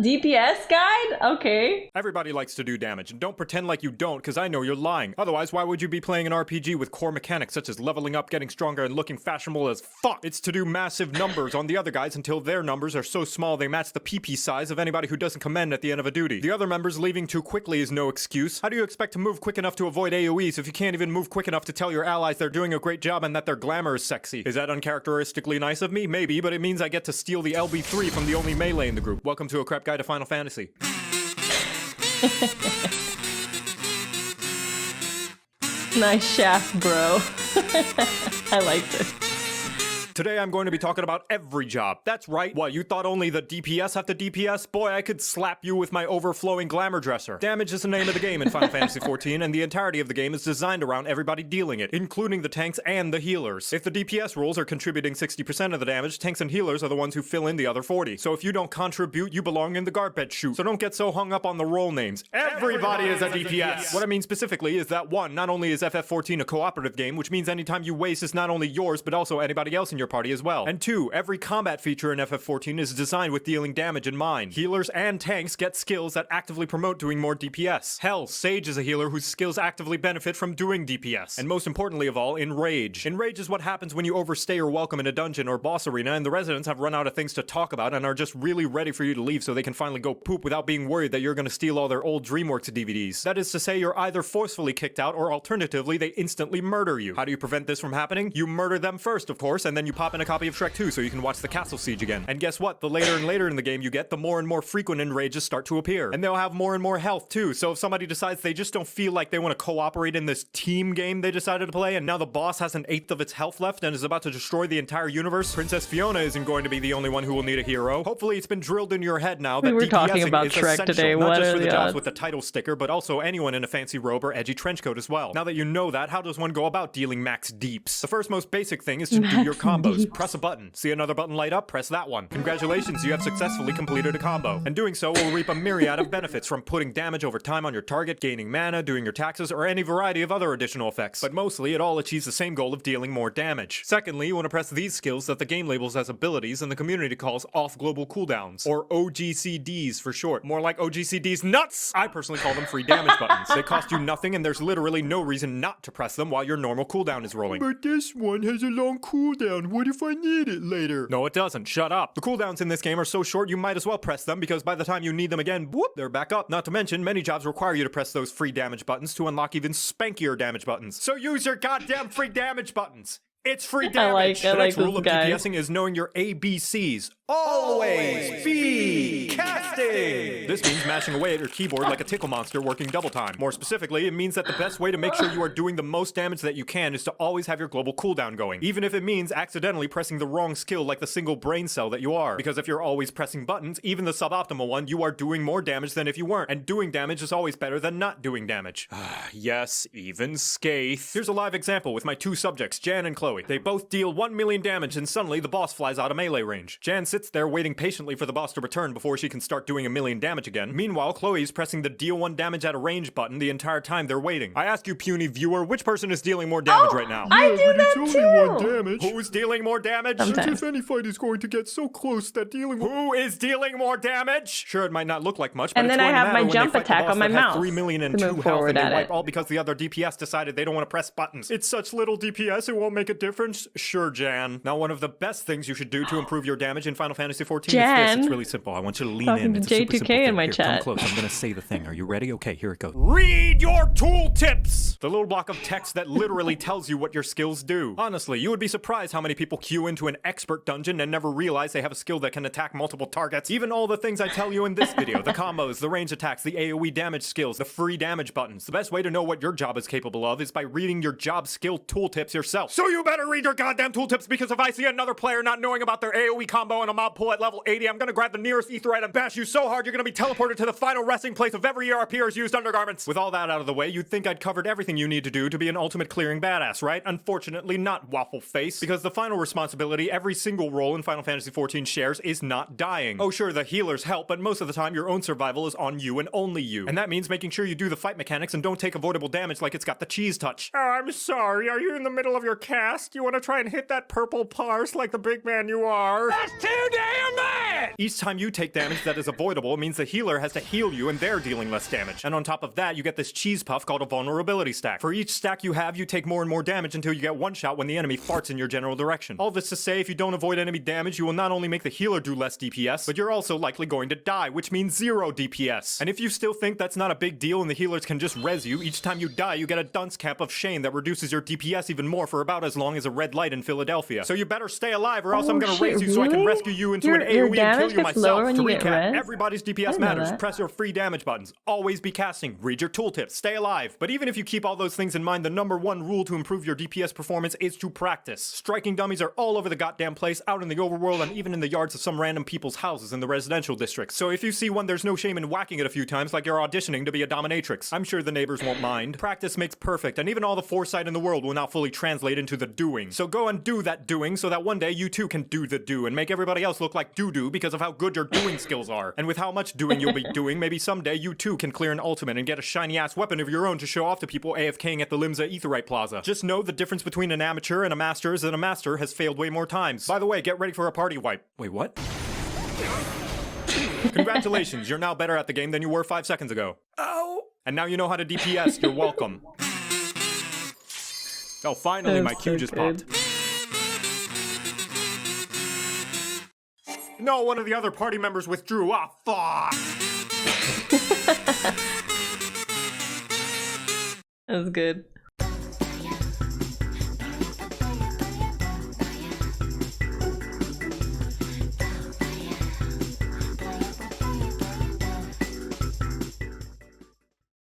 DPS guide? Okay. Everybody likes to do damage, and don't pretend like you don't, because I know you're lying. Otherwise, why would you be playing an RPG with core mechanics such as leveling up, getting stronger, and looking fashionable as fuck? It's to do massive numbers on the other guys until their numbers are so small they match the PP size of anybody who doesn't commend at the end of a duty. The other members leaving too quickly is no excuse. How do you expect to move quick enough to avoid AoEs if you can't even move quick enough to tell your allies they're doing a great job and that their glamour is sexy? Is that uncharacteristically nice of me? Maybe, but it means I get to steal the LB3 from the only melee in the group. Welcome to a crap guide to Final Fantasy. Nice shaft, bro. I like this. Today I'm going to be talking about every job. That's right. What, you thought only the DPS have to DPS? Boy, I could slap you with my overflowing glamour dresser. Damage is the name of the game in Final Fantasy XIV, and the entirety of the game is designed around everybody dealing it, including the tanks and the healers. If the DPS roles are contributing 60% of the damage, tanks and healers are the ones who fill in the other 40. So if you don't contribute, you belong in the garbage chute. So don't get so hung up on the role names. Everybody is a DPS. What I mean specifically is that 1, not only is FF14 a cooperative game, which means anytime you waste is not only yours, but also anybody else in your party as well. And 2, every combat feature in FF14 is designed with dealing damage in mind. Healers and tanks get skills that actively promote doing more DPS. Hell, Sage is a healer whose skills actively benefit from doing DPS. And most importantly of all, Enrage. Enrage is what happens when you overstay your welcome in a dungeon or boss arena and the residents have run out of things to talk about and are just really ready for you to leave so they can finally go poop without being worried that you're gonna steal all their old DreamWorks DVDs. That is to say, you're either forcefully kicked out or alternatively they instantly murder you. How do you prevent this from happening? You murder them first, of course, and then you pop in a copy of Shrek 2 so you can watch the castle siege again. And guess what? The later and later in the game you get, the more and more frequent enrages start to appear. And they'll have more and more health too, so if somebody decides they just don't feel like they want to cooperate in this team game they decided to play, and now the boss has 1/8 of its health left and is about to destroy the entire universe, Princess Fiona isn't going to be the only one who will need a hero. Hopefully it's been drilled into your head now that we were talking about is Shrek essential, today. not What just are for the the jobs odds? with the title sticker, but also anyone in a fancy robe or edgy trench coat as well. Now that you know that, how does one go about dealing max deeps? The first most basic thing is to do your combos. Deeps. Press a button. See another button light up? Press that one. Congratulations, you have successfully completed a combo. And doing so will reap a myriad of benefits, from putting damage over time on your target, gaining mana, doing your taxes, or any variety of other additional effects. But mostly, it all achieves the same goal of dealing more damage. Secondly, you want to press these skills that the game labels as abilities and the community calls off-global cooldowns, or OGCDs for short. More like OGCDs nuts! I personally call them free damage buttons. They cost you nothing, and there's literally no reason not to press them while your normal cooldown is rolling. But this one has a long cooldown. What if I need it later? No, it doesn't. Shut up. The cooldowns in this game are so short you might as well press them, because by the time you need them again, whoop, they're back up. Not to mention, many jobs require you to press those free damage buttons to unlock even spankier damage buttons. So use your goddamn free damage buttons. It's free damage. The next rule of DPSing is knowing your ABCs. Always be casting! This means mashing away at your keyboard like a tickle monster working double time. More specifically, it means that the best way to make sure you are doing the most damage that you can is to always have your global cooldown going, even if it means accidentally pressing the wrong skill like the single brain cell that you are. Because if you're always pressing buttons, even the suboptimal one, you are doing more damage than if you weren't, and doing damage is always better than not doing damage. Yes, even Skaith. Here's a live example with my 2 subjects, Jan and Chloe. They both deal 1 million damage and suddenly the boss flies out of melee range. Jan sits there waiting patiently for the boss to return before she can start doing 1,000,000 damage again. Meanwhile, Chloe's pressing the deal 1 damage at a range button the entire time they're waiting. I ask you, puny viewer, which person is dealing more damage right now? I do that it's too! only 1 damage. Who's dealing more damage? Sometimes. If any fight is going to get so close that Who is dealing more damage? Sure, it might not look like much, but And it's then I going to have matter my when they jump fight the attack boss on my that has mouse 3,000,002 to move health forward and they at wipe it. all because the other DPS decided they don't want to press buttons. It's such little DPS, it won't make a difference. Sure, Jan. Now, one of the best things you should do to improve your damage in Final Fantasy XIV is this. It's really simple. I want you to lean Talking in. to It's a super J2K simple thing. in my Here, chat. come close. I'm gonna say the thing. Are you ready? Okay, here it goes. Read your tooltips! The little block of text that literally tells you what your skills do. Honestly, you would be surprised how many people queue into an expert dungeon and never realize they have a skill that can attack multiple targets. Even all the things I tell you in this video, the combos, the range attacks, the AoE damage skills, the free damage buttons. The best way to know what your job is capable of is by reading your job skill tooltips yourself. So you better read your goddamn tooltips, because if I see another player not knowing about their AoE combo and a mob pull at level 80, I'm gonna grab the nearest aetherite and bash you so hard you're gonna be teleported to the final resting place of every ERPer's used undergarments. With all that out of the way, you'd think I'd covered everything you need to do to be an ultimate clearing badass, right? Unfortunately not, waffle face, because the final responsibility every single role in Final Fantasy XIV shares is not dying. Oh sure, the healers help, but most of the time your own survival is on you and only you. And that means making sure you do the fight mechanics and don't take avoidable damage like it's got the cheese touch. Oh, I'm sorry, are you in the middle of your cast? You wanna try and hit that purple parse like the big man you are? That's too damn bad! Each time you take damage that is avoidable, it means the healer has to heal you and they're dealing less damage. And on top of that, you get this cheese puff called a vulnerability stack. For each stack you have, you take more and more damage until you get one shot when the enemy farts in your general direction. All this to say, if you don't avoid enemy damage, you will not only make the healer do less DPS, but you're also likely going to die, which means 0 DPS. And if you still think that's not a big deal and the healers can just res you, each time you die you get a dunce cap of shame that reduces your DPS even more for about as long as a red light in Philadelphia. So you better stay alive or else I'm gonna raise you so I can rescue you into an AoE and kill you myself. To recap, everybody's DPS matters. Press your free damage buttons. Always be casting. Read your tooltips. Stay alive. But even if you keep all those things in mind, the #1 rule to improve your DPS performance is to practice. Striking dummies are all over the goddamn place, out in the overworld, and even in the yards of some random people's houses in the residential districts. So if you see one, there's no shame in whacking it a few times like you're auditioning to be a dominatrix. I'm sure the neighbors won't mind. Practice makes perfect, and even all the foresight in the world will not fully translate into the doing. So go and do that doing so that one day you too can do the do and make everybody else look like doo-doo because of how good your doing skills are. And with how much doing you'll be doing, maybe someday you too can clear an ultimate and get a shiny-ass weapon of your own to show off to people AFKing at the Limsa Aetheryte Plaza. Just know the difference between an amateur and a master is that a master has failed way more times. By the way, get ready for a party wipe. Wait, what? Congratulations, you're now better at the game than you were 5 seconds ago. Ow! And now you know how to DPS, you're welcome. Oh, finally my Q just popped. No, one of the other party members withdrew. Ah, fuck! That was good.